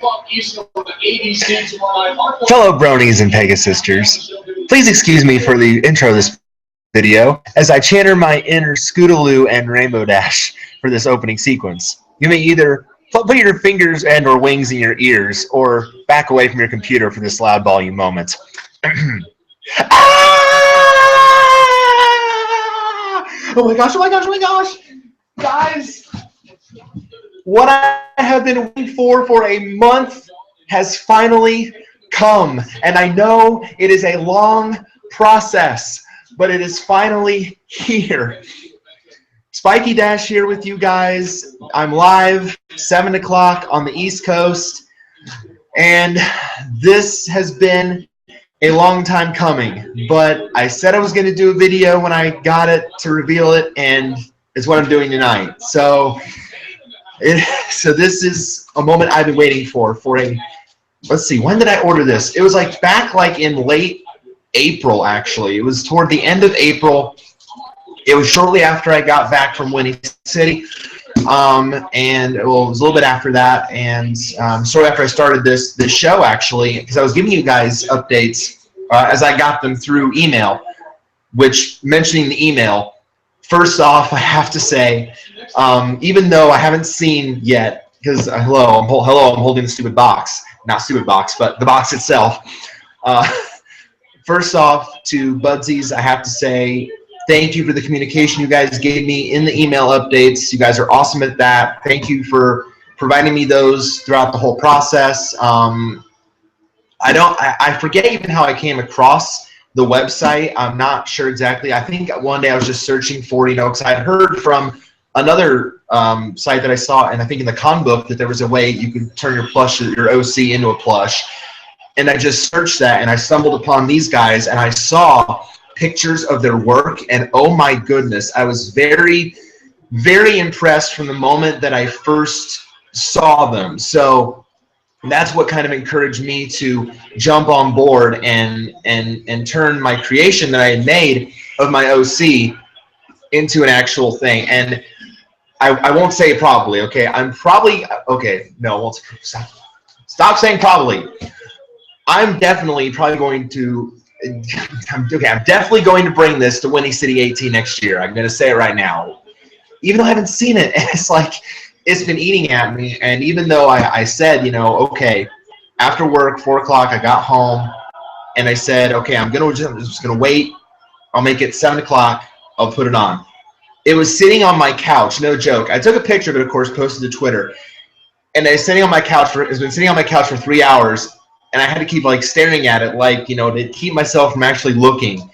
Fellow bronies and Pegasisters, please excuse me for the intro of this video as I channel my inner Scootaloo and Rainbow Dash for this opening sequence. You may either put your fingers and or wings in your ears or back away from your computer for this loud volume moment. Oh my gosh, oh my gosh, oh my gosh. Guys, what I have been waiting for a month has finally come. And I know it is a long process, but it is finally here. Spiky Dash here with you guys. I'm live, 7 o'clock on the East Coast. And this has been a long time coming. But I said I was going to do a video when I got it to reveal it, and it's what I'm doing tonight. So this is a moment I've been waiting for a, let's see, when did I order this? It was like back like in late April, actually. It was toward the end of April. It was shortly after I got back from Winnie City. And well, it was a little bit after that, and shortly after I started this show, actually, because I was giving you guys updates as I got them through email, which, mentioning the email, first off, I have to say, even though I haven't seen yet, because hello, I'm holding the stupid box, not stupid box, but the box itself. First off, to Budsies, I have to say thank you for the communication you guys gave me in the email updates. You guys are awesome at that. Thank you for providing me those throughout the whole process. I forget even how I came across the website. I'm not sure exactly. I think one day I was just searching for, because I had heard from another site that I saw, and I think in the con book, that there was a way you could turn your plush, your OC, into a plush. And I just searched that, and I stumbled upon these guys, and I saw pictures of their work, and oh my goodness, I was very, very impressed from the moment that I first saw them. So that's what kind of encouraged me to jump on board and turn my creation that I had made of my OC into an actual thing. And I won't say probably, okay? I'm probably, okay, no, I won't stop saying probably. I'm definitely probably going to, I'm definitely going to bring this to Winnie City AT next year. I'm going to say it right now. Even though I haven't seen it, it's like, it's been eating at me. And even though I said, okay, after work, 4 o'clock, I got home, and I said, okay, I'm just going to wait. I'll make it 7 o'clock. I'll put it on. It was sitting on my couch, no joke. I took a picture of it, of course, posted to Twitter. And it's been sitting on my couch for 3 hours. And I had to keep like staring at it, like, to keep myself from actually looking.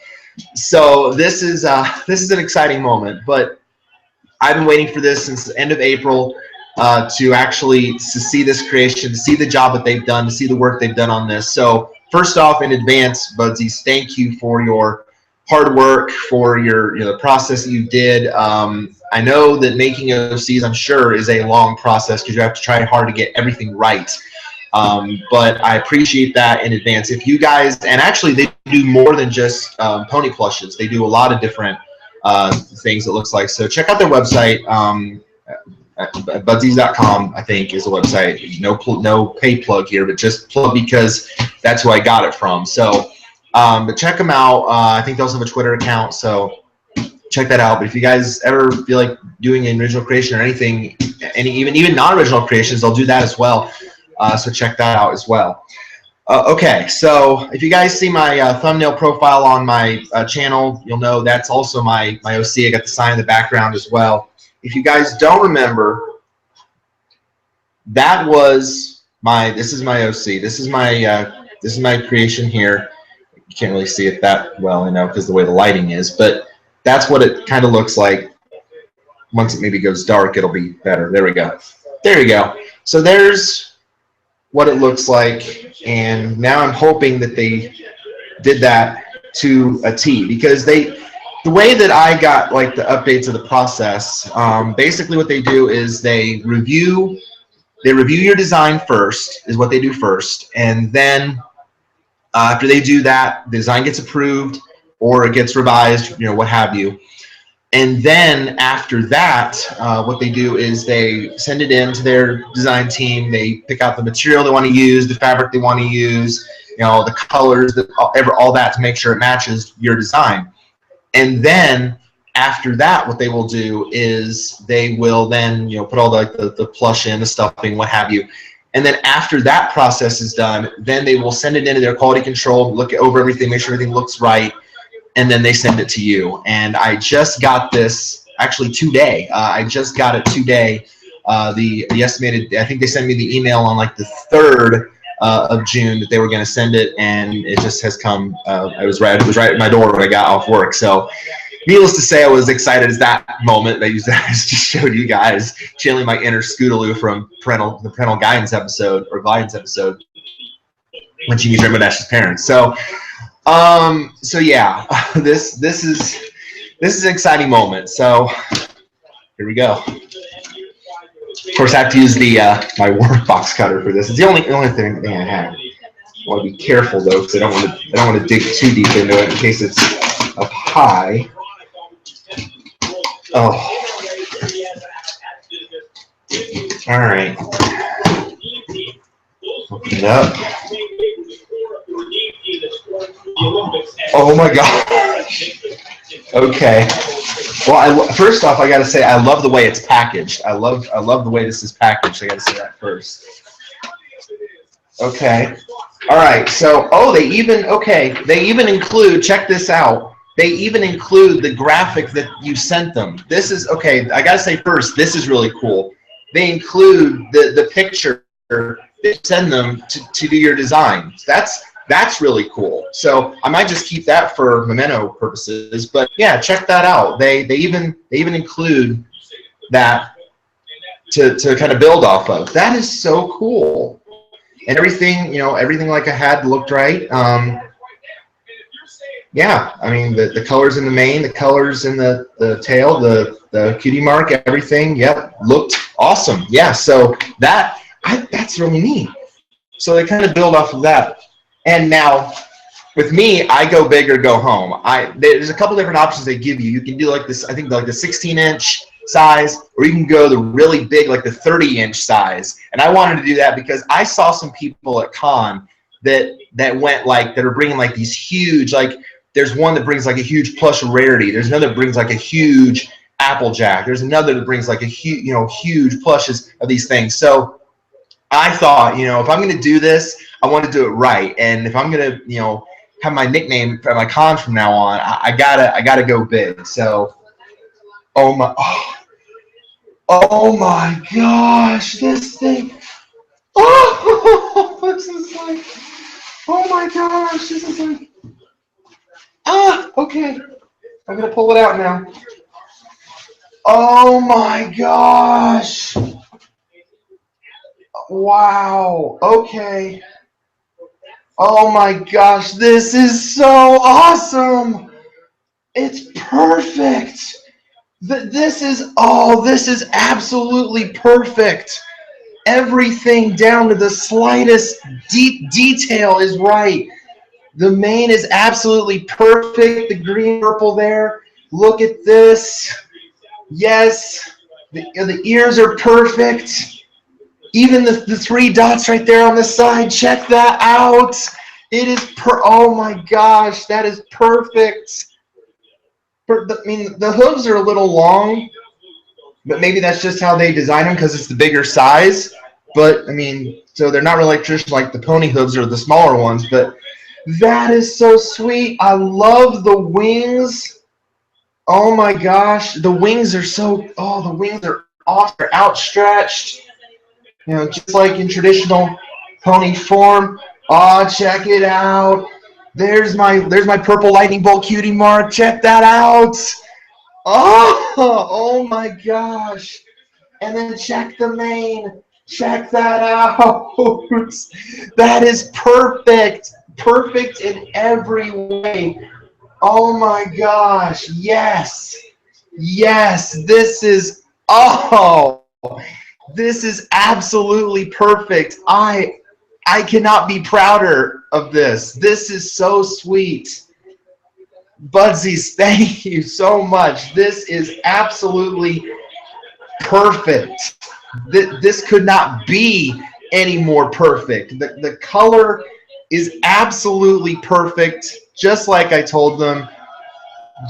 So this is an exciting moment. But I've been waiting for this since the end of April to see this creation, to see the job that they've done, to see the work they've done on this. So first off, in advance, Budsies, thank you for your hard work, for your the process that you did. I know that making OCs, I'm sure, is a long process because you have to try hard to get everything right. But I appreciate that in advance. If you guys, and actually they do more than just pony plushes. They do a lot of different things, it looks like. So check out their website. Budsies.com, I think, is the website. No paid plug here, but just plug because that's who I got it from. So, but check them out. I think they also have a Twitter account, so check that out. But if you guys ever feel like doing an original creation or anything, even non-original creations, they'll do that as well. So check that out as well. Okay, so if you guys see my thumbnail profile on my channel, you'll know that's also my OC. I got the sign in the background as well. If you guys don't remember, that was this is my OC. This is my creation here. You can't really see it that well, because the way the lighting is, but that's what it kind of looks like. Once it maybe goes dark, it'll be better. There we go. There you go. So there's what it looks like, and now I'm hoping that they did that to a T, because the way that I got like the updates of the process, basically what they do is they review your design first, is what they do first, and then after they do that, the design gets approved or it gets revised, what have you. And then after that, what they do is they send it in to their design team. They pick out the material they want to use, the fabric they want to use, the colors, all that to make sure it matches your design. And then after that, what they will do is they will then put all the plush in, the stuffing, what have you. And then after that process is done, then they will send it into their quality control, look over everything, make sure everything looks right, and then they send it to you. And I just got this actually today. I just got it today. The estimated, I think they sent me the email on like the 3rd of June that they were going to send it, and it just has come. It was right at my door when I got off work. So needless to say, I was excited as that moment. I just showed you guys, channeling my inner Scootaloo from the parental guidance episode or guidance episode when she meets Rainbow Dash's parents. So yeah, this is an exciting moment. So here we go. Of course, I have to use the my work box cutter for this. It's the only thing I have. I want to be careful though, because I don't want to dig too deep into it in case it's up high. Oh, all right. Open it up. Oh my gosh. Okay. Well, first off, I got to say I love the way it's packaged. I love the way this is packaged. I got to say that first. Okay. All right. So, they even include, check this out. They even include the graphic that you sent them. This is, okay, I got to say first, this is really cool. They include the picture that you send them to do your designs. That's really cool. So I might just keep that for memento purposes. But yeah, check that out. They even include that to kind of build off of. That is so cool. And everything, everything like I had looked right. Yeah, I mean the colors in the mane, the colors in the tail, the cutie mark, everything. Yep, looked awesome. Yeah, so that's really neat. So they kind of build off of that. And now, with me, I go big or go home. There's a couple different options they give you. You can do like this, I think like the 16-inch size, or you can go the really big, like the 30-inch size. And I wanted to do that because I saw some people at con that went that are bringing like these huge, like there's one that brings like a huge plush rarity. There's another that brings like a huge Applejack. There's another that brings like a huge, huge plushes of these things. So I thought, if I'm going to do this, I want to do it right. And if I'm going to, have my nickname for my cons from now on, I gotta go big. So, oh my gosh, this thing. Oh, this is like, oh my gosh, this is like, okay. I'm going to pull it out now. Oh my gosh. Wow. Okay. Oh my gosh, this is so awesome. It's perfect. This is absolutely perfect. Everything down to the slightest detail is right. The mane is absolutely perfect. The green purple there. Look at this. Yes. The ears are perfect. Even the 3 dots right there on the side, check that out. It is oh my gosh, that is perfect. The hooves are a little long, but maybe that's just how they design them because it's the bigger size. But so they're not really traditional like the pony hooves or the smaller ones, but that is so sweet. I love the wings. Oh my gosh, the wings are the wings are awesome. They're outstretched. Just like in traditional pony form. Oh, check it out. There's my purple lightning bolt cutie mark. Check that out. Oh my gosh. And then check the mane. Check that out. That is perfect. Perfect in every way. Oh my gosh. Yes. Yes. This is this is absolutely perfect. I cannot be prouder of this. This is so sweet. Budsies, thank you so much. This is absolutely perfect. This could not be any more perfect. The color is absolutely perfect, just like I told them,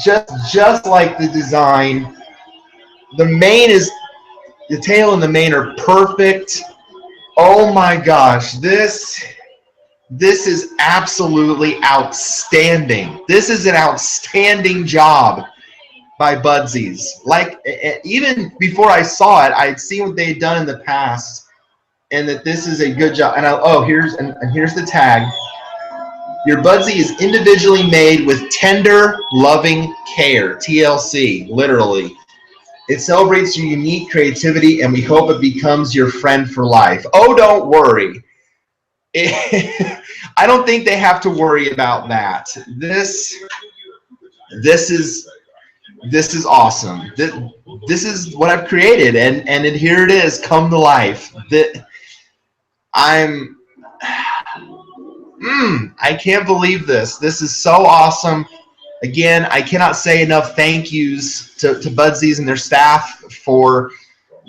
just like the design. The tail and the mane are perfect. Oh my gosh, this is absolutely outstanding. This is an outstanding job by Budsies. Like, even before I saw it, I had seen what they had done in the past, and that this is a good job. And here's the tag. Your Budsie is individually made with tender, loving care. TLC, literally. It celebrates your unique creativity, and we hope it becomes your friend for life. Oh, don't worry. I don't think they have to worry about that. This is awesome. This is what I've created, and here it is, come to life. I can't believe this. This is so awesome. Again, I cannot say enough thank yous to Budsies and their staff for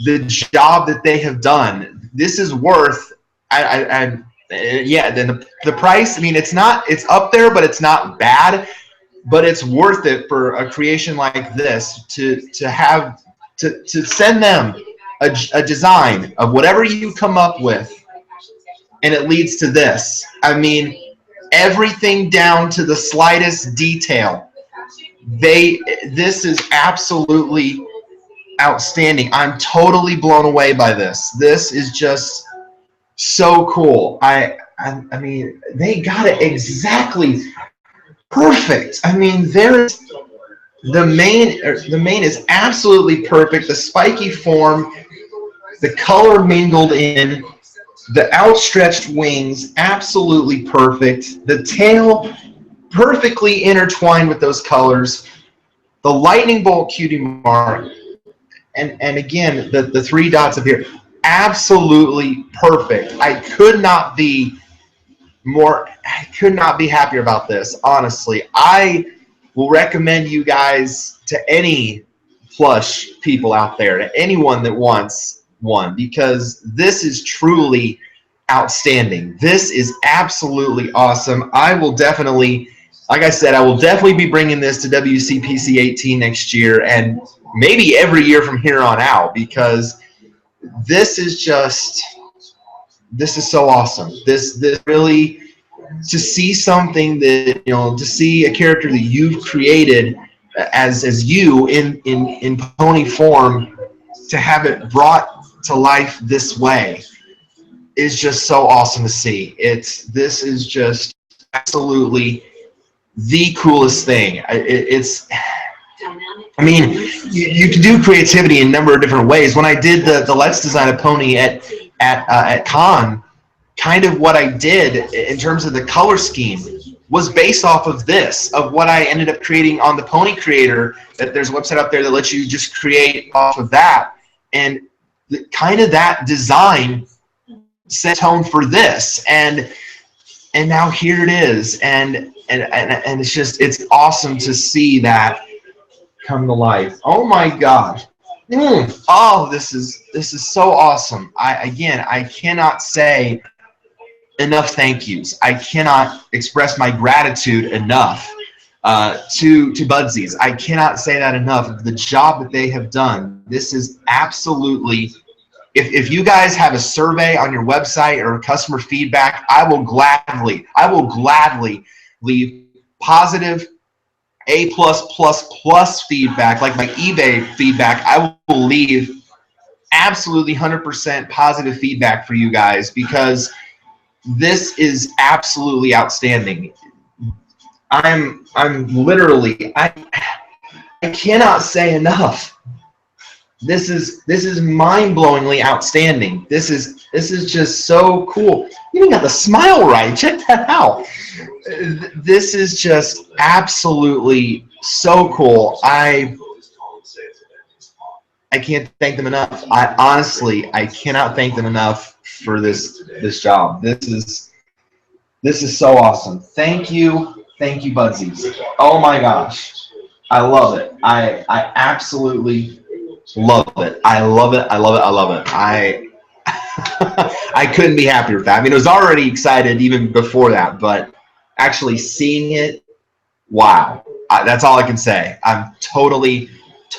the job that they have done. This is worth, yeah, then the price, I mean, it's up there, but it's not bad, but it's worth it for a creation like this to send them a design of whatever you come up with, and it leads to this. I mean, everything down to the slightest detail. This is absolutely outstanding. I'm totally blown away by this. This is just so cool. I mean, they got it exactly perfect. I mean, the mane is absolutely perfect. The spiky form, the color mingled in, the outstretched wings, absolutely perfect. The tail, perfectly intertwined with those colors. The lightning bolt cutie mark, and again, the 3 dots up here, absolutely perfect. I could not be happier about this, honestly. I will recommend you guys to any plush people out there, to anyone that wants one, because this is truly outstanding. This is absolutely awesome. I will definitely, like I said, I will definitely be bringing this to WCPC 18 next year, and maybe every year from here on out, because this is so awesome. This really, to see something that, to see a character that you've created as you in pony form, to have it brought to life this way is just so awesome to see. This is just absolutely the coolest thing. I mean, you can do creativity in a number of different ways. When I did the Let's Design a Pony at Con, kind of what I did in terms of the color scheme was based off of this, of what I ended up creating on the Pony Creator. That there's a website out there that lets you just create off of that, and kind of that design set tone for this, and now here it is, and it's awesome to see that come to life. Oh my gosh. Oh, this is so awesome. I cannot say enough thank yous. I cannot express my gratitude enough to Budsies. I cannot say that enough. The job that they have done. This is absolutely, if you guys have a survey on your website or customer feedback, I will gladly leave positive A+++ feedback, like my eBay feedback. I will leave absolutely 100% positive feedback for you guys, because this is absolutely outstanding. I'm literally, I cannot say enough. This is mind-blowingly outstanding. This is just so cool. You even got the smile right. Check that out. This is just absolutely so cool. I can't thank them enough. I cannot thank them enough for this job. This is so awesome. Thank you Thank you, Budsies. Oh my gosh. I love it. I absolutely love it. I love it. I love it. I love it. I couldn't be happier with that. I mean, I was already excited even before that, but actually seeing it, wow. That's all I can say. I'm totally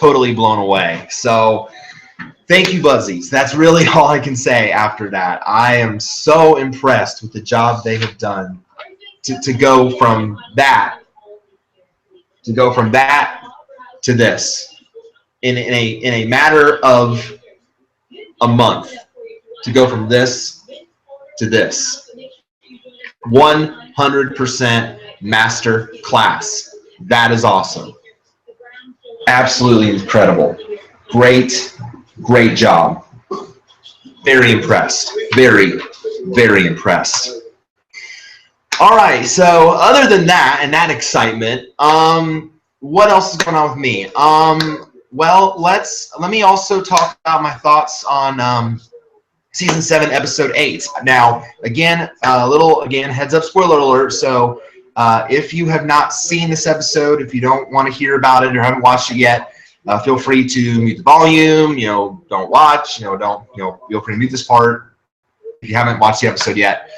blown away. So thank you, Budsies. That's really all I can say after that. I am so impressed with the job they have done to go from that to this in a matter of a month, to go from this to this. 100% master class. That is awesome. Absolutely incredible. Great job. Very impressed. Very impressed. All right, so other than that and that excitement, what else is going on with me? Well, let me also talk about my thoughts on season 7, episode 8. Now, again, heads up, spoiler alert. So, if you have not seen this episode, if you don't want to hear about it or haven't watched it yet, feel free to mute the volume. Don't watch. Don't. Feel free to mute this part if you haven't watched the episode yet.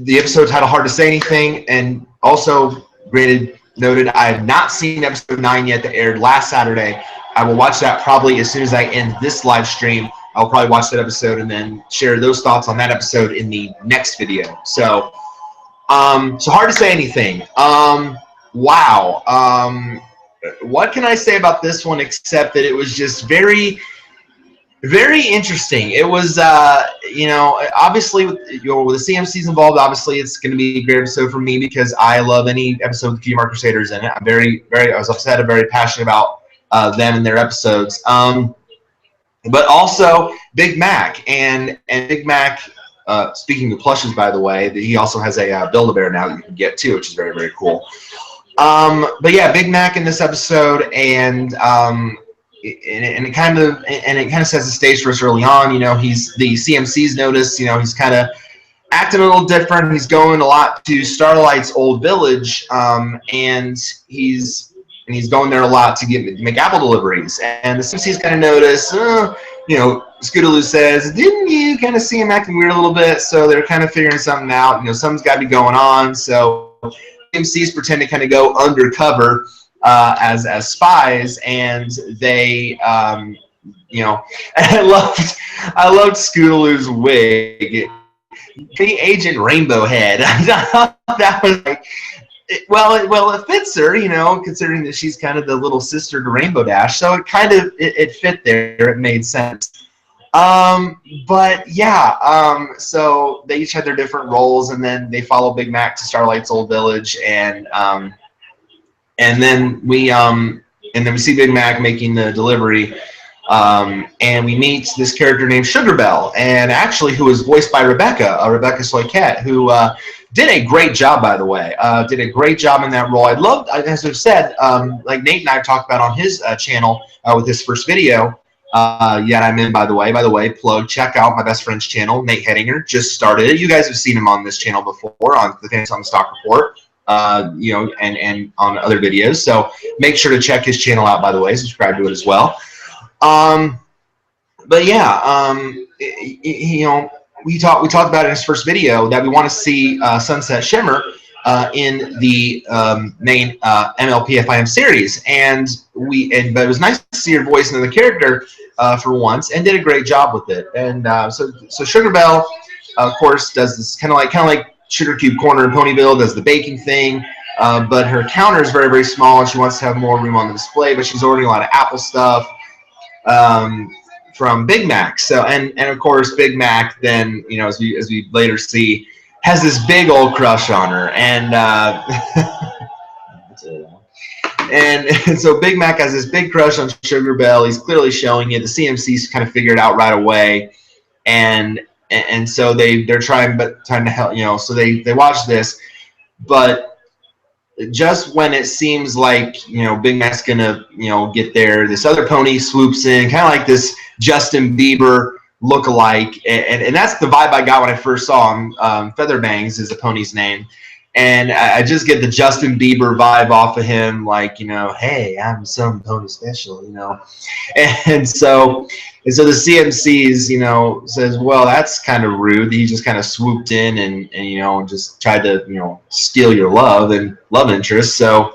The episode title, hard to say anything, and also noted, I have not seen episode 9 yet that aired last Saturday. I will watch that probably as soon as I end this live stream. I'll probably watch that episode and then share those thoughts on that episode in the next video. So hard to say anything. Wow. What can I say about this one except that it was just very interesting. It was, obviously with the CMCs involved, obviously it's going to be a great episode for me because I love any episode with Mark Crusaders in it. I'm as I've said, I'm very passionate about them and their episodes. But also Big Mac and Big Mac. Speaking of plushes, by the way, he also has a Build-A-Bear now that you can get too, which is very cool. But yeah, Big Mac in this episode, and it kind of sets the stage for us early on. He's the CMC's notice. He's kind of acting a little different. He's going a lot to Starlight's old village, and he's going there a lot to make apple deliveries. And the CMC's kind of notice, Scootaloo says, didn't you kind of see him acting weird a little bit? So they're kind of figuring something out. Something's got to be going on. So CMC's pretend to kind of go undercover as spies, and they, I loved Scootaloo's wig. Agent Rainbow Head. That was like, it fits her, considering that she's kind of the little sister to Rainbow Dash. So it fit there. It made sense. But yeah, so they each had their different roles, and then they follow Big Mac to Starlight's old village, and then we see Big Mac making the delivery, and we meet this character named Sugar Belle, and actually who was voiced by Rebecca Soyquette, who did a great job, by the way. Did a great job in that role. I loved, as I've said, like Nate and I talked about on his channel with his first video. I'm in, by the way, plug, check out my best friend's channel, Nate Hedinger, just started it. You guys have seen him on this channel before, on the Fantasy on the Stock Report, and on other videos. So make sure to check his channel out, by the way, subscribe to it as well. But yeah, we talked about in his first video that we want to see Sunset Shimmer in the main MLPFIM series, but it was nice to see her voice into the character for once, and did a great job with it. And so Sugar Belle, of course, does this kind of like Sugar Cube Corner and Ponyville, does the baking thing, but her counter is very small, and she wants to have more room on the display, but she's ordering a lot of Apple stuff from Big Mac. So and of course Big Mac then, as we later see, has this big old crush on her, and and so Big Mac has this big crush on Sugar Belle. He's clearly showing it. The CMC's kind of figured it out right away, and so they're trying to help, so they watch this, but just when it seems like Big Mac's gonna get there, this other pony swoops in, kind of like this Justin Bieber look-alike, and that's the vibe I got when I first saw him. Featherbangs is the pony's name, And I just get the Justin Bieber vibe off of him, like, you know, hey, I'm some pony special, you know. And so the CMCs, you know, says, well, that's kind of rude. He just kind of swooped in and you know, just tried to, you know, steal your love and love interest. So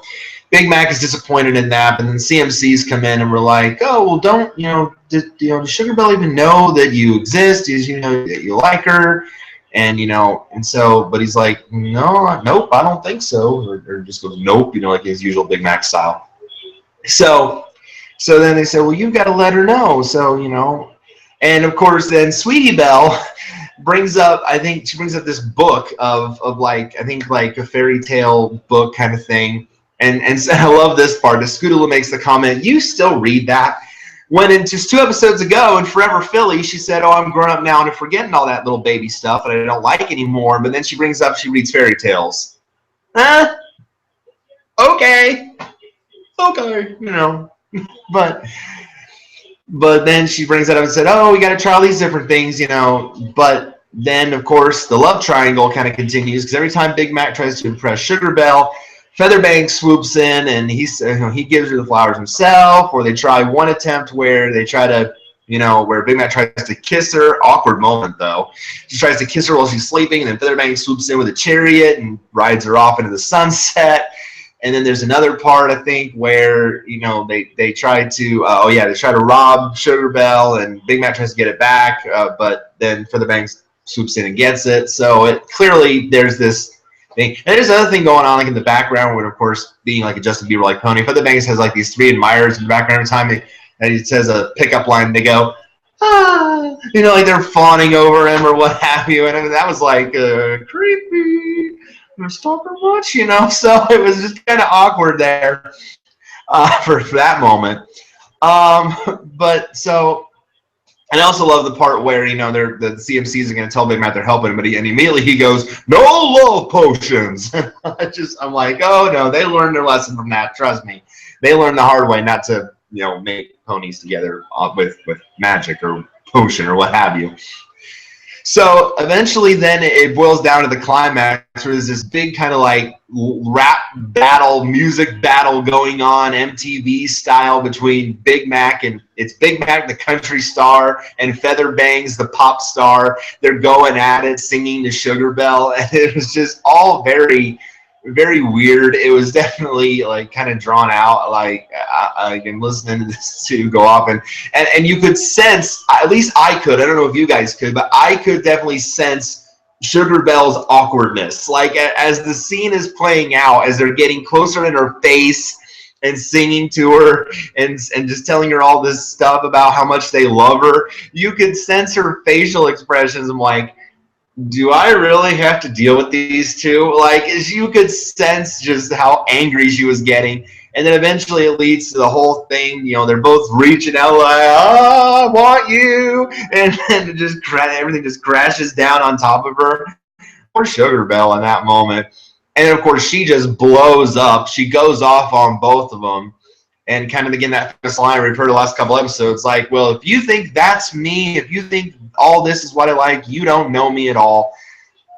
Big Mac is disappointed in that, and then CMCs come in and we're like, oh, well, don't, you know, does Sugar Belle even know that you exist? Does you know that you like her? And, you know, and so, but he's like, no, nope, I don't think so. Or just goes, nope, you know, like his usual Big Mac style. So then they said, well, you've got to let her know. So, you know, and of course, then Sweetie Belle brings up, I think she brings up this book of like, I think like a fairy tale book kind of thing. And so I love this part. The Scoodaloo makes the comment, you still read that? When in just 2 episodes ago in Forever Philly, she said, oh, I'm grown up now and I'm forgetting all that little baby stuff that I don't like anymore. But then she brings up she reads fairy tales. Huh? Okay. Okay. You know. But then she brings that up and said, oh, we got to try all these different things, you know. But then, of course, the love triangle kind of continues because every time Big Mac tries to impress Sugar Belle, Featherbank swoops in and he gives her the flowers himself, or they try one attempt where they try to, you know, where Big Mac tries to kiss her. Awkward moment, though. She tries to kiss her while she's sleeping, and then Featherbank swoops in with a chariot and rides her off into the sunset. And then there's another part, I think, where, you know, they try to, they try to rob Sugar Belle, and Big Mac tries to get it back, but then Featherbank swoops in and gets it. So it clearly there's this thing. And there's another thing going on, like in the background, where of course being like a Justin Bieber like pony, Featherbank has like these 3 admirers in the background every time and he says a pickup line. They go, ah, you know, like they're fawning over him or what have you. And I mean, that was like creepy. Stalker much, you know. So it was just kind of awkward there for that moment. But so. And I also love the part where, you know, the CMCs are going to tell Big Mac they're helping him, and immediately he goes, no love potions. I'm like, oh, no, they learned their lesson from that. Trust me. They learned the hard way not to, you know, make ponies together with magic or potion or what have you. So eventually then it boils down to the climax where there's this big kind of like rap battle, music battle going on, MTV style, between Big Mac and it's Big Mac, the country star, and Featherbangs, the pop star. They're going at it, singing to Sugar Belle, and it was just all very, very weird. It was definitely like kind of drawn out. Like I'm listening to this to go off, and you could sense, at least I could. I don't know if you guys could, but I could definitely sense Sugar Belle's awkwardness. Like as the scene is playing out, as they're getting closer in her face and singing to her and just telling her all this stuff about how much they love her, you could sense her facial expressions. I'm like, do I really have to deal with these two? Like, as you could sense just how angry she was getting. And then eventually it leads to the whole thing. You know, they're both reaching out like, oh, I want you. And then everything just crashes down on top of her. Poor Sugar Belle in that moment. And of course, she just blows up. She goes off on both of them. And kind of, again, that famous line we've heard the last couple episodes, like, well, if you think that's me, if you think all this is what I like, you don't know me at all.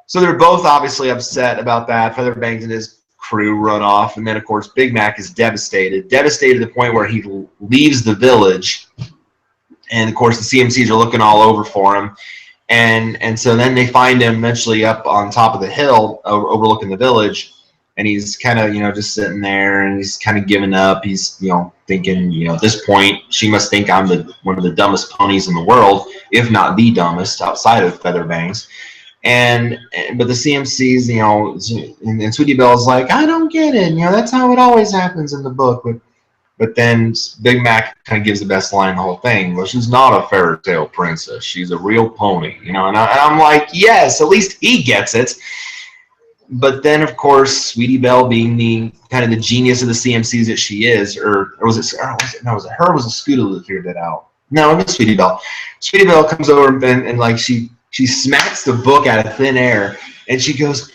So they're both obviously upset about that. Featherbanks and his crew run off. And then, of course, Big Mac is devastated to the point where he leaves the village. And, of course, the CMCs are looking all over for him. And so then they find him eventually up on top of the hill overlooking the village. And he's kind of, you know, just sitting there, and he's kind of giving up. He's, you know, thinking, you know, at this point, she must think I'm one of the dumbest ponies in the world, if not the dumbest outside of Featherbanks. But the CMCs, you know, and Sweetie Belle's like, I don't get it. You know, that's how it always happens in the book. But then Big Mac kind of gives the best line in the whole thing. Well, she's not a fairy tale princess. She's a real pony, you know. And I'm like, yes, at least he gets it. But then, of course, Sweetie Belle, being the kind of the genius of the CMCs that she is, or was it her? Was it Scootaloo that figured that out? No, it was Sweetie Belle. Sweetie Belle comes over and like she smacks the book out of thin air, and she goes,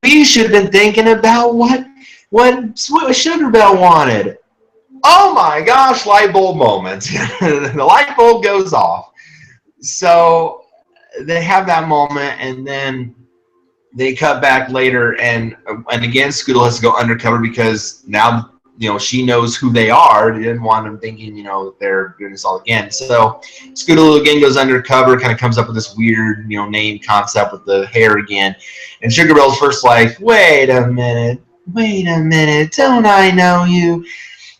"We should have been thinking about what Sugar Belle wanted." Oh my gosh! Light bulb moment. The light bulb goes off. So they have that moment, and then they cut back later, and again, Scoodle has to go undercover because now, she knows who they are. They didn't want them thinking, they're doing this all again. So Scoodle again goes undercover, kind of comes up with this weird, name concept with the hair again. And Sugar Bell's first like, wait a minute, don't I know you?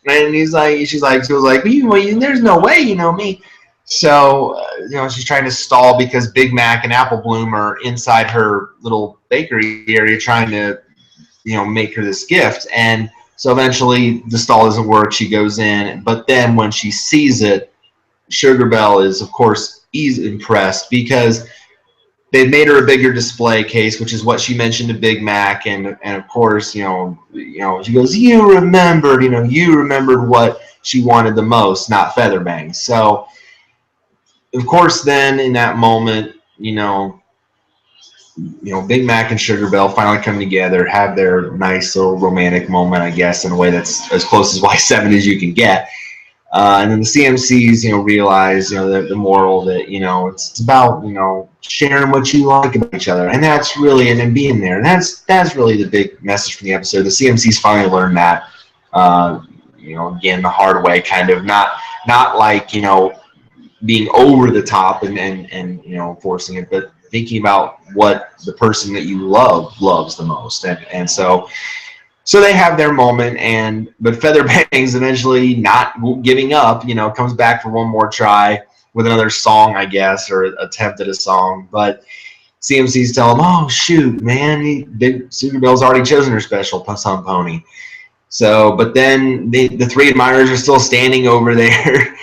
And she's like, Scoodle's like, there's no way you know me. So, she's trying to stall because Big Mac and Apple Bloom are inside her little bakery area trying to, make her this gift. And so eventually the stall doesn't work. She goes in. But then when she sees it, Sugar Bell is, of course, impressed because they've made her a bigger display case, which is what she mentioned to Big Mac. And of course, she goes, you remembered what she wanted the most, not Featherbangs. So, of course, then in that moment, Big Mac and Sugar Bell finally come together, have their nice little romantic moment, I guess, in a way that's as close as Y7 as you can get. And then the CMCs, realize, the moral that, it's about, sharing what you like about each other. And that's really, and then being there. And that's really the big message from the episode. The CMCs finally learned that, again, the hard way, kind of, not like, being over the top and forcing it, but thinking about what the person that you loves the most. And so they have their moment, but Featherbangs eventually, not giving up, comes back for one more try with another song, I guess, or attempt at a song. But CMC's tell him, oh shoot, man, Big Sugar Bell's already chosen her special son pony. So, but then the three admirers are still standing over there.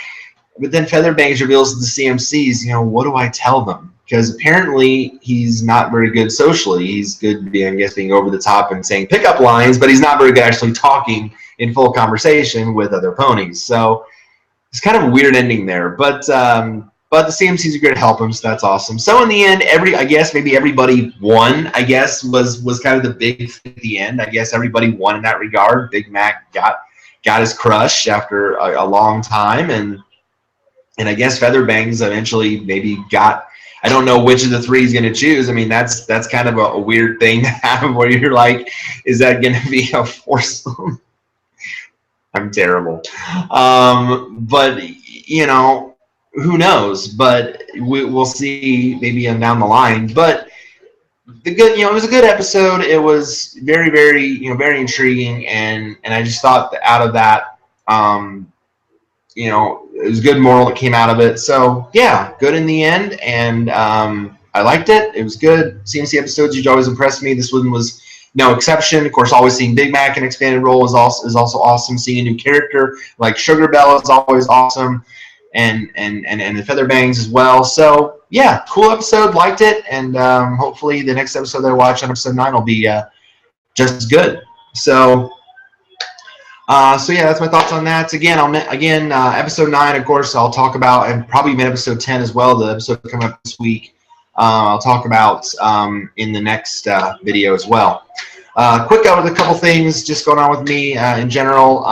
But then Featherbangs reveals to the CMCs, what do I tell them? Because apparently he's not very good socially. He's good, being over the top and saying pickup lines, but he's not very good actually talking in full conversation with other ponies. So it's kind of a weird ending there. But the CMCs are going to help him, so that's awesome. So in the end, maybe everybody won. I guess was kind of the big thing at the end. I guess everybody won in that regard. Big Mac got his crush after a long time, and I guess Featherbangs eventually maybe got. I don't know which of the three he's going to choose. I mean, that's kind of a weird thing to have where you're like, is that going to be a foursome? I'm terrible. But, who knows? But we'll see maybe down the line. But it was a good episode. It was very, very, very intriguing. And I just thought that out of that, it was a good moral that came out of it. So, yeah, good in the end. And I liked it. It was good. CMC episodes usually always impressed me. This one was no exception. Of course, always seeing Big Mac in expanded role is also awesome. Seeing a new character like Sugar Bell is always awesome. And the Featherbangs as well. So, yeah, cool episode. Liked it. And hopefully the next episode that I watch on episode 9 will be just as good. So yeah, that's my thoughts on that. Again, episode 9, of course, I'll talk about, and probably even episode 10 as well, the episode coming up this week, I'll talk about in the next video as well. Quick out with a couple things just going on with me in general.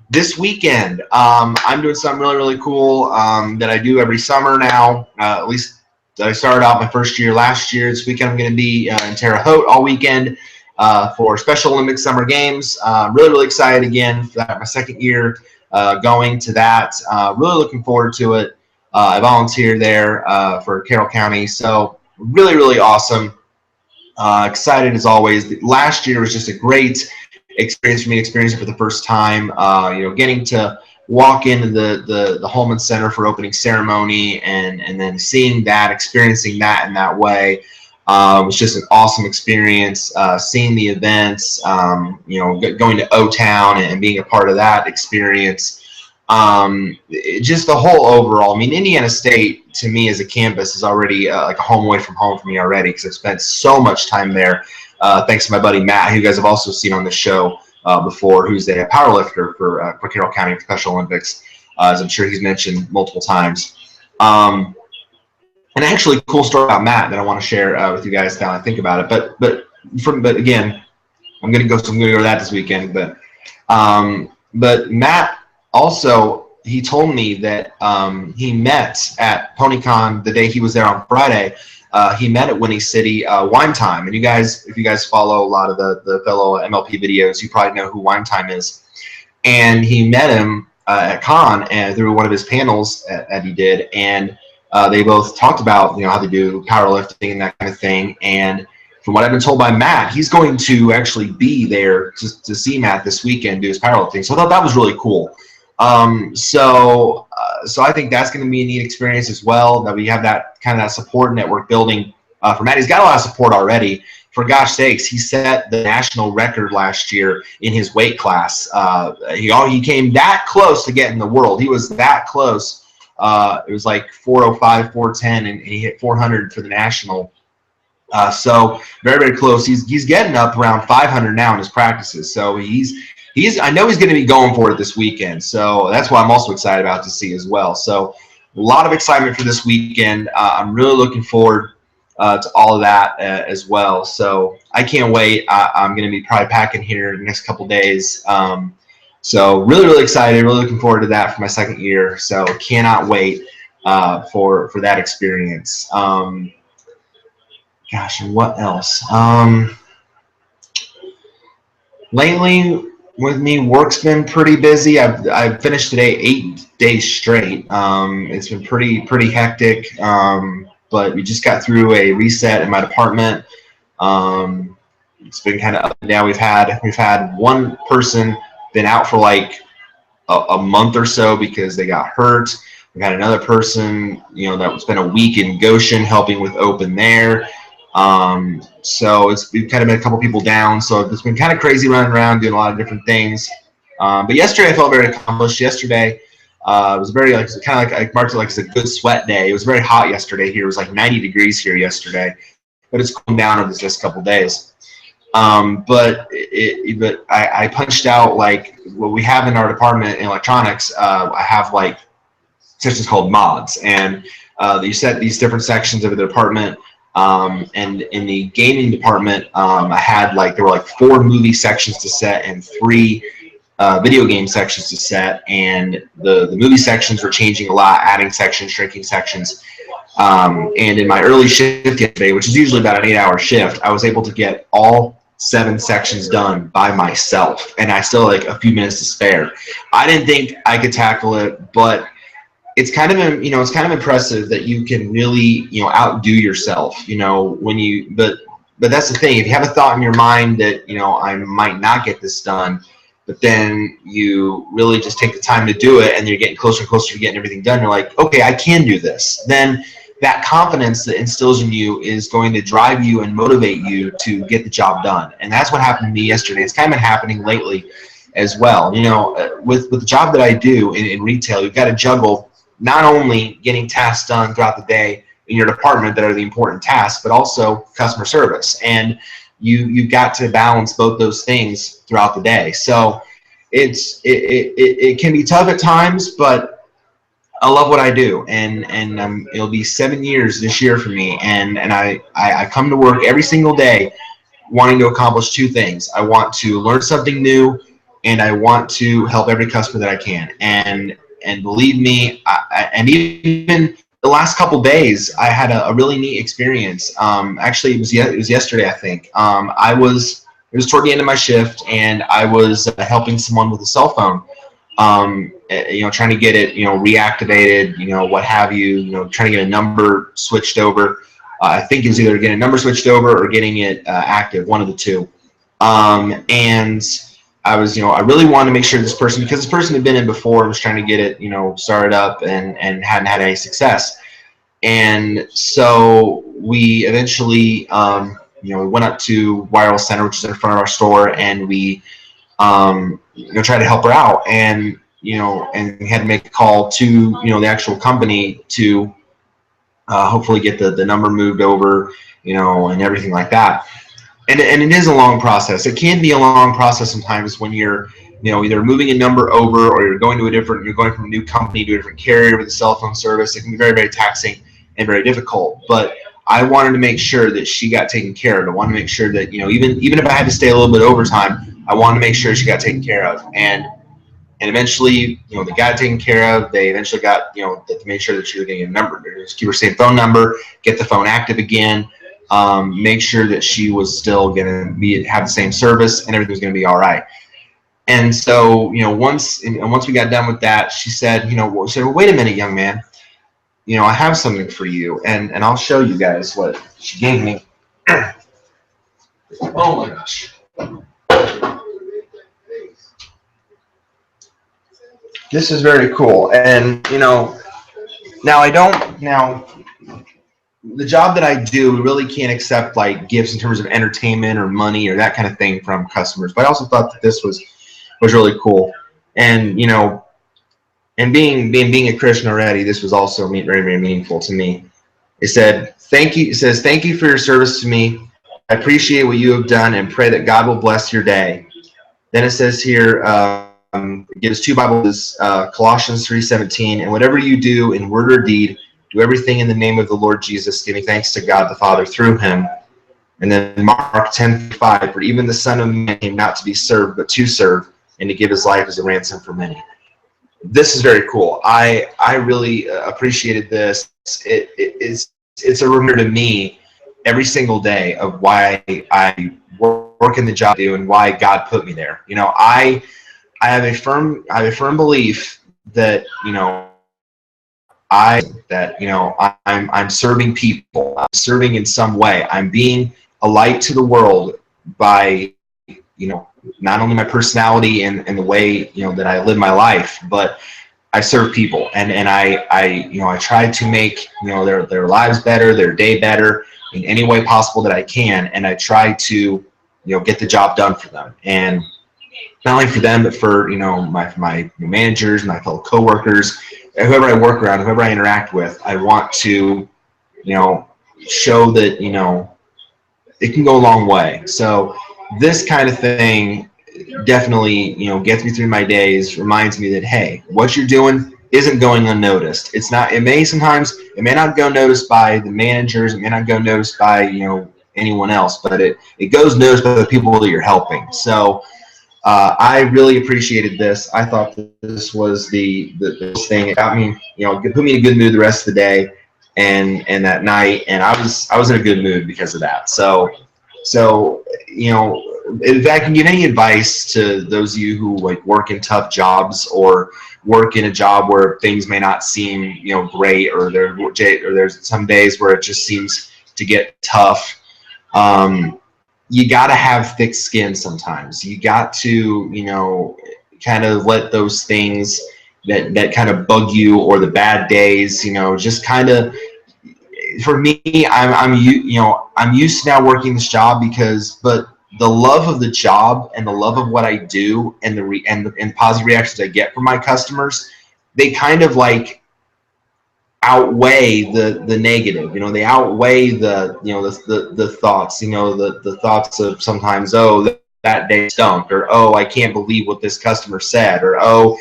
This weekend, I'm doing something really, really cool that I do every summer now, at least I started out my first year last year. This weekend I'm going to be in Terre Haute all weekend. For Special Olympic Summer Games. Really, really excited again for that, my second year going to that. Really looking forward to it. I volunteer there for Carroll County, so really, really awesome. Excited as always. Last year was just a great experience for me, experiencing it for the first time. Getting to walk into the Holman Center for opening ceremony and then seeing that, experiencing that in that way. It was just an awesome experience, seeing the events, going to O-Town and being a part of that experience. Just the whole overall, I mean, Indiana State, to me as a campus, is already like a home away from home for me already because I've spent so much time there, thanks to my buddy Matt, who you guys have also seen on the show before, who's a powerlifter for Carroll County Special Olympics, as I'm sure he's mentioned multiple times. And actually, cool story about Matt that I want to share with you guys now I think about it. But again, I'm gonna go to that this weekend. But Matt also, he told me that he met at PonyCon the day he was there on Friday. he met at Winnie City Wine Time. And you guys, if you guys follow a lot of the fellow MLP videos, you probably know who Wine Time is. And he met him at Con and through one of his panels that he did, and they both talked about how they do powerlifting and that kind of thing. And from what I've been told by Matt, he's going to actually be there to see Matt this weekend do his powerlifting. So I thought that was really cool. So I think that's going to be a neat experience as well, that we have that kind of that support network building for Matt. He's got a lot of support already. For gosh sakes, he set the national record last year in his weight class. He came that close to getting the world. He was that close. It was like 405, 410, and he hit 400 for the national. So very, very close. He's getting up around 500 now in his practices. So I know he's going to be going for it this weekend. So that's what I'm also excited about to see as well. So a lot of excitement for this weekend. I'm really looking forward to all of that as well. So I can't wait. I'm going to be probably packing here in the next couple days. So really, really excited. Really looking forward to that for my second year. So cannot wait for that experience. Gosh, and what else? Lately with me, work's been pretty busy. I've finished today 8 days straight. It's been pretty hectic. But we just got through a reset in my department. It's been kind of up and down. We've had one person been out for like a month or so because they got hurt. We've had another person, that's been a week in Goshen helping with open there. So we've kind of been a couple people down. So it's been kind of crazy running around doing a lot of different things. But yesterday I felt very accomplished. Yesterday it was very I marked it like it's a good sweat day. It was very hot yesterday here. It was like 90 degrees here yesterday, but it's cooled down over just a couple days. But I punched out like what we have in our department in electronics. I have like sections called mods, and you set these different sections of the department. And in the gaming department, there were like 4 movie sections to set and 3 video game sections to set, and the movie sections were changing a lot, adding sections, shrinking sections. And in my early shift yesterday, which is usually about an 8-hour shift, I was able to get all 7 sections done by myself, and I still had like a few minutes to spare. I didn't think I could tackle it, but it's kind of it's kind of impressive that you can really outdo yourself. But that's the thing. If you have a thought in your mind that I might not get this done, but then you really just take the time to do it, and you're getting closer and closer to getting everything done. You're like, okay, I can do this. Then that confidence that instills in you is going to drive you and motivate you to get the job done. And that's what happened to me yesterday. It's kind of been happening lately as well. With the job that I do in retail, you've got to juggle not only getting tasks done throughout the day in your department that are the important tasks, but also customer service. And you've got to balance both those things throughout the day. So it can be tough at times, but I love what I do, and it'll be 7 years this year for me, and I come to work every single day wanting to accomplish 2 things. I want to learn something new, and I want to help every customer that I can. And believe me, and even the last couple days, I had a really neat experience. Actually, it was yesterday, I think. It was toward the end of my shift, and I was helping someone with a cell phone. Trying to get it, reactivated, what have you, trying to get a number switched over. I think it was either getting a number switched over or getting it active, one of the two. And I really wanted to make sure because this person had been in before and was trying to get it, started up and hadn't had any success. And so we eventually, we went up to Wireless Center, which is in front of our store, and we, tried to help her out. And, and we had to make a call to, the actual company to hopefully get the number moved over, and everything like that. And it is a long process. It can be a long process sometimes when you're, either moving a number over or you're going from a new company to a different carrier with a cell phone service. It can be very, very taxing and very difficult. But I wanted to make sure that she got taken care of. I wanted to make sure that, even if I had to stay a little bit overtime, I wanted to make sure she got taken care of. And And eventually, they got it taken care of. They eventually got, to make sure that you were getting a number. Just keep her same phone number, get the phone active again, make sure that she was still going to have the same service, and everything was going to be all right. And so, once we got done with that, she said, well, wait a minute, young man, I have something for you, and I'll show you guys what she gave me. Oh my gosh. This is very cool. And, now the job that I do, we really can't accept like gifts in terms of entertainment or money or that kind of thing from customers. But I also thought that this was really cool. And, and being a Christian already, this was also very, very meaningful to me. It said, thank you. It says, thank you for your service to me. I appreciate what you have done and pray that God will bless your day. Then it says here, it gives 2 Bibles, Colossians 3:17, and whatever you do in word or deed, do everything in the name of the Lord Jesus, giving thanks to God the Father through him. And then Mark 10:5, for even the Son of Man came not to be served, but to serve, and to give his life as a ransom for many. This is very cool. I really appreciated this. It's a reminder to me every single day of why I work in the job I do and why God put me there. I have a firm belief that I'm serving people. I'm serving in some way. I'm being a light to the world by not only my personality and the way that I live my life, but I serve people, and I try to make their lives better, their day better in any way possible that I can, and I try to get the job done for them, and not only for them but for my managers, my fellow coworkers, whoever I work around, whoever I interact with. I want to show that it can go a long way. So this kind of thing definitely gets me through my days, reminds me that, hey, what you're doing isn't going unnoticed. It's not. It may not go noticed by the managers, it may not go noticed by anyone else, but it goes noticed by the people that you're helping. So I really appreciated this. I thought this was the thing. It got me, it put me in a good mood the rest of the day and that night, and I was in a good mood because of that. So if I can give any advice to those of you who work in tough jobs or work in a job where things may not seem great, or there's some days where it just seems to get tough, you got to have thick skin sometimes. You got to kind of let those things that kind of bug you, or the bad days, just kind of. For me, I'm used to now working this job but the love of the job and the love of what I do and the positive reactions I get from my customers, they kind of outweigh the negative. They outweigh the thoughts. The thoughts of sometimes, oh, that day stunk, or oh, I can't believe what this customer said, or oh,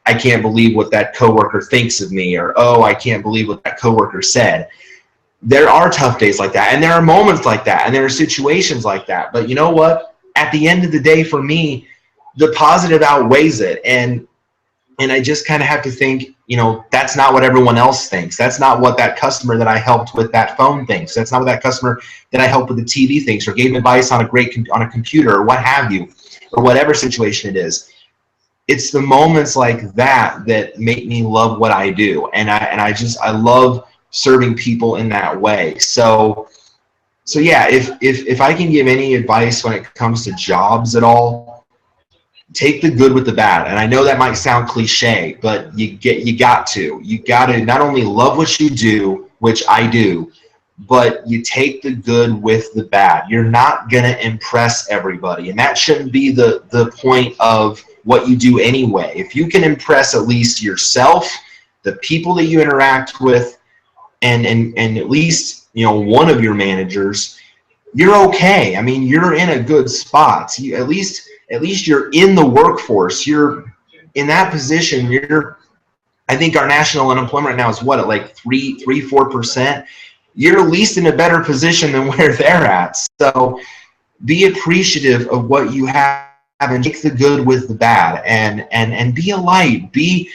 I can't believe what that coworker thinks of me, or oh, I can't believe what that coworker said. There are tough days like that, and there are moments like that, and there are situations like that. But you know what? At the end of the day, for me, the positive outweighs it, and I just kind of have to think, that's not what everyone else thinks. That's not what that customer that I helped with that phone thinks. That's not what that customer that I helped with the TV thinks, or gave advice on a computer, or what have you, or whatever situation it is. It's the moments like that that make me love what I do, and I love serving people in that way. So yeah, if I can give any advice when it comes to jobs at all, take the good with the bad. And I know that might sound cliche, but you got to not only love what you do, which I do, but you take the good with the bad. You're not gonna impress everybody, and that shouldn't be the point of what you do anyway. If you can impress at least yourself, the people that you interact with, and at least one of your managers, you're okay. I mean, you're in a good spot. At least you're in the workforce. You're in that position. I think our national unemployment right now is what, at like 4%. You're at least in a better position than where they're at. So be appreciative of what you have and take the good with the bad, and be a light, be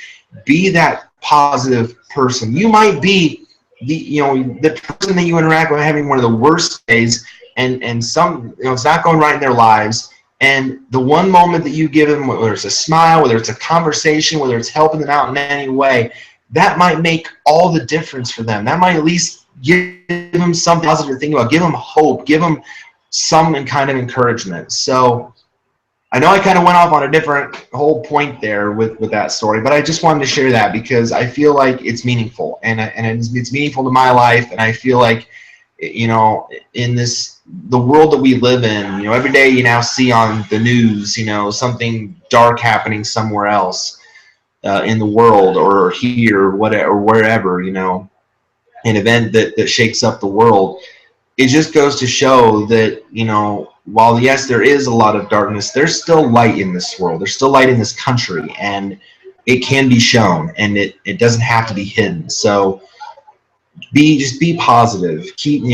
that positive person. You might be the person that you interact with having one of the worst days, and some, it's not going right in their lives, and the one moment that you give them, whether it's a smile, whether it's a conversation, whether it's helping them out in any way, that might make all the difference for them. That might at least give them something positive to think about, give them hope, give them some kind of encouragement. So I know I kind of went off on a different whole point there with that story, but I just wanted to share that because I feel like it's meaningful, and it's meaningful to my life, and I feel like, in the world that we live in, every day you now see on the news, something dark happening somewhere else in the world, or here, or whatever, or wherever, an event that shakes up the world. It just goes to show that, while yes, there is a lot of darkness, there's still light in this world. There's still light in this country, and it can be shown, and it doesn't have to be hidden. So just be positive.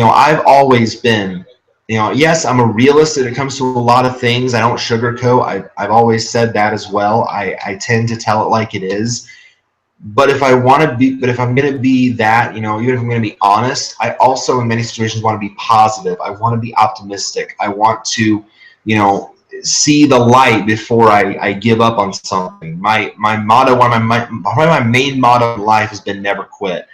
I've always been, yes, I'm a realist when it comes to a lot of things. I don't sugarcoat. I've always said that as well. I tend to tell it like it is. But if I'm going to be that, even if I'm going to be honest, I also in many situations want to be positive. I want to be optimistic. I want to, see the light before I give up on something. My motto, probably my main motto in life has been never quit.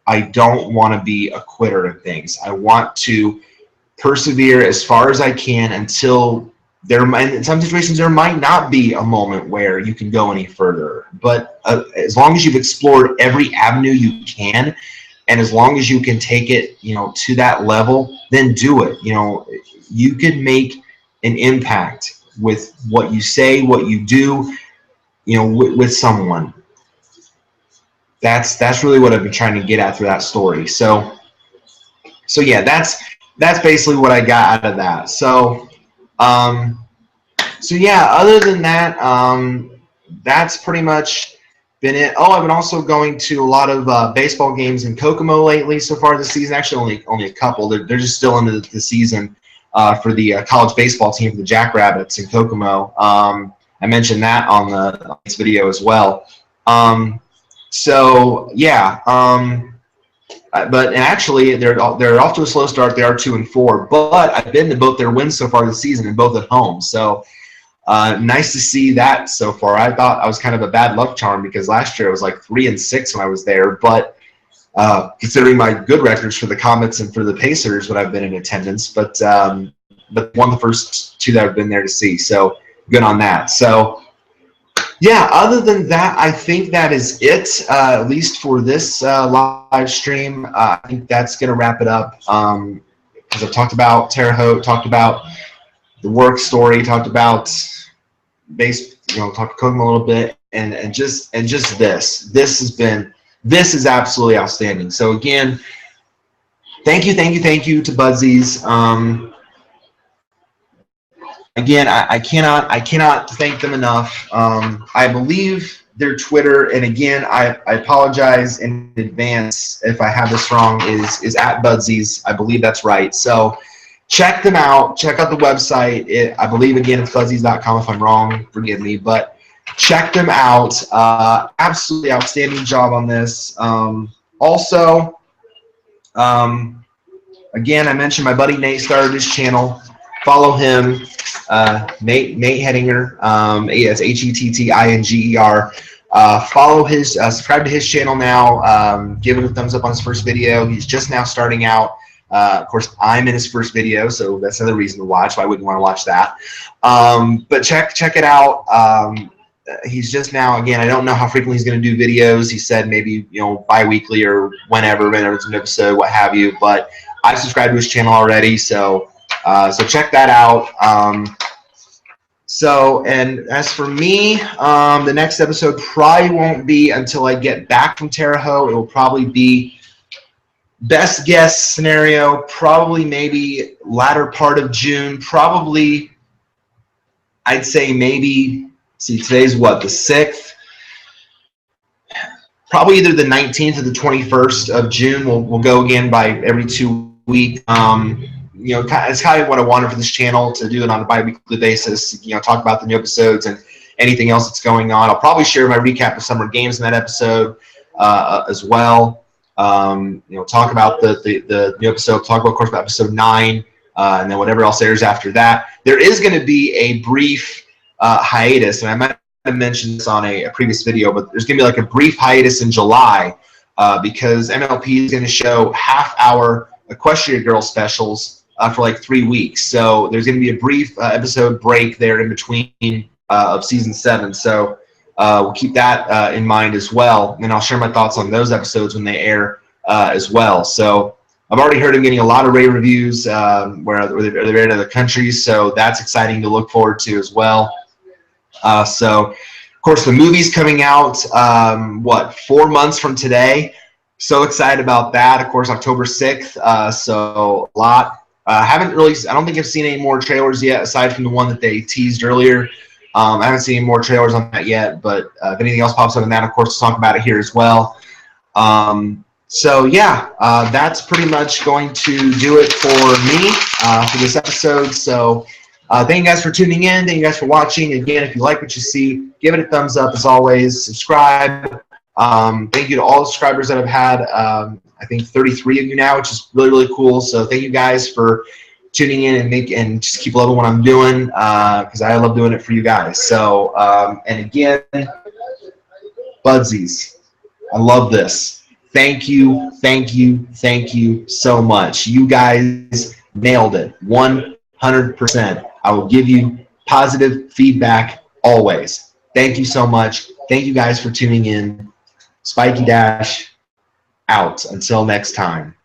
I don't want to be a quitter of things. I want to persevere as far as I can until in some situations there might not be a moment where you can go any further. But as long as you've explored every avenue you can, and as long as you can take it, to that level, then do it. You can make an impact with what you say, what you do, with someone. That's really what I've been trying to get at through that story. So yeah, that's basically what I got out of that. So yeah, other than that, that's pretty much been it. Oh, I've been also going to a lot of baseball games in Kokomo lately so far this season. Actually, only a couple. They're just still into the season for the college baseball team for the Jackrabbits in Kokomo. I mentioned that on this video as well. So yeah, but actually they're off to a slow start. They are 2-4, but I've been to both their wins so far this season and both at home. So nice to see that so far. I thought I was kind of a bad luck charm because last year I was like 3-6 when I was there. But considering my good records for the Comets and for the Pacers when I've been in attendance, but won the first two that I've been there to see. So good on that. So. Yeah, other than that, I think that is it, at least for this live stream. I think that's going to wrap it up because I've talked about Terre Haute, talked about the work story, talked about talked to Kokomo a little bit, and just this. This is absolutely outstanding. So again, thank you to Budsies. Again, I cannot thank them enough. I believe their Twitter, and again, I apologize in advance if I have this wrong, is at Budsies. I believe that's right. So check them out. Check out the website. I believe, again, it's budsies.com. If I'm wrong, forgive me. But check them out. Absolutely outstanding job on this. Also, again, I mentioned my buddy Nate started his channel. Follow him. Nate Hettinger, that's Hettinger. Follow his, subscribe to his channel now. Give him a thumbs up on his first video. He's just now starting out. Of course, I'm in his first video, so that's another reason to watch. Why wouldn't you want to watch that? But check it out. He's just now, again, I don't know how frequently he's going to do videos. He said maybe bi-weekly or whenever it's an episode, what have you. But I subscribed to his channel already, so check that out. And as for me, the next episode probably won't be until I get back from Terre Haute. It will probably be best guess scenario, probably maybe latter part of June, probably I'd say maybe, today's what, the 6th? Probably either the 19th or the 21st of June. We'll go again by every 2 weeks. it's kind of what I wanted for this channel, to do it on a bi-weekly basis. Talk about the new episodes and anything else that's going on. I'll probably share my recap of summer games in that episode as well. Talk about the new episode. Talk about, of course, about episode 9, and then whatever else airs after that. There is going to be a brief hiatus, and I might have mentioned this on a previous video, but there's going to be like a brief hiatus in July because MLP is going to show half-hour Equestria Girl specials for like 3 weeks. So there's going to be a brief episode break there in between of season 7. So we'll keep that in mind as well, and I'll share my thoughts on those episodes when they air as well. So I've already heard him getting a lot of rave reviews where they've aired in other countries, so that's exciting to look forward to as well. So, of course, the movie's coming out, 4 months from today. So excited about that. Of course, October 6th, so a lot. I don't think I've seen any more trailers yet, aside from the one that they teased earlier. I haven't seen any more trailers on that yet, but if anything else pops up in that, of course, we'll talk about it here as well. So yeah, that's pretty much going to do it for me for this episode. So thank you guys for tuning in. Thank you guys for watching. Again, if you like what you see, give it a thumbs up as always. Subscribe. Thank you to all the subscribers that I've had. I think 33 of you now, which is really, really cool. So thank you guys for tuning in and just keep loving what I'm doing because I love doing it for you guys. So and again, Budsies, I love this. Thank you, thank you, thank you so much. You guys nailed it, 100%. I will give you positive feedback always. Thank you so much. Thank you guys for tuning in. Spiky Dash out. Until next time.